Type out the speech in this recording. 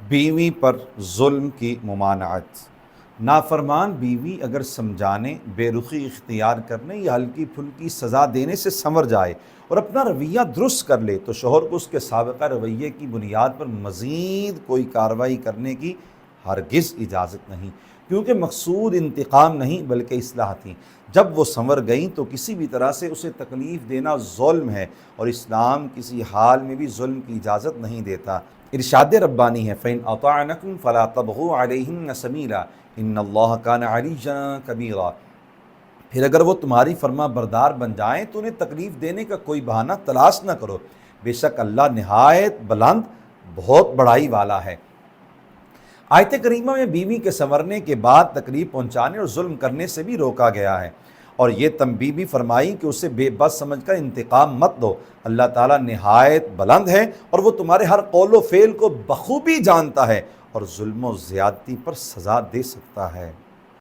بیوی پر ظلم کی ممانعت۔ نافرمان بیوی اگر سمجھانے، بے رخی اختیار کرنے یا ہلکی پھلکی سزا دینے سے سنور جائے اور اپنا رویہ درست کر لے تو شوہر کو اس کے سابقہ رویے کی بنیاد پر مزید کوئی کارروائی کرنے کی ہرگز اجازت نہیں، کیونکہ مقصود انتقام نہیں بلکہ اصلاح تھی۔ جب وہ سنور گئیں تو کسی بھی طرح سے اسے تکلیف دینا ظلم ہے، اور اسلام کسی حال میں بھی ظلم کی اجازت نہیں دیتا۔ ارشاد ربانی ہے فَإِنْ أَطَعْنَكُمْ فَلَا تَبْغُوا عَلَيْهِنَّ سَبِيلًا إِنَّ اللَّهَ كَانَ عَلِيًّا كَبِيرًا۔ پھر اگر وہ تمہاری فرما بردار بن جائیں تو انہیں تکلیف دینے کا کوئی بہانہ تلاش نہ کرو، بے شک اللہ نہایت بلند بہت بڑائی والا ہے۔ آیت کریمہ میں بیوی کے سنورنے کے بعد تکلیف پہنچانے اور ظلم کرنے سے بھی روکا گیا ہے، اور یہ تنبیہ بھی فرمائی کہ اسے بے بس سمجھ کر انتقام مت دو، اللہ تعالیٰ نہایت بلند ہے اور وہ تمہارے ہر قول و فعل کو بخوبی جانتا ہے اور ظلم و زیادتی پر سزا دے سکتا ہے۔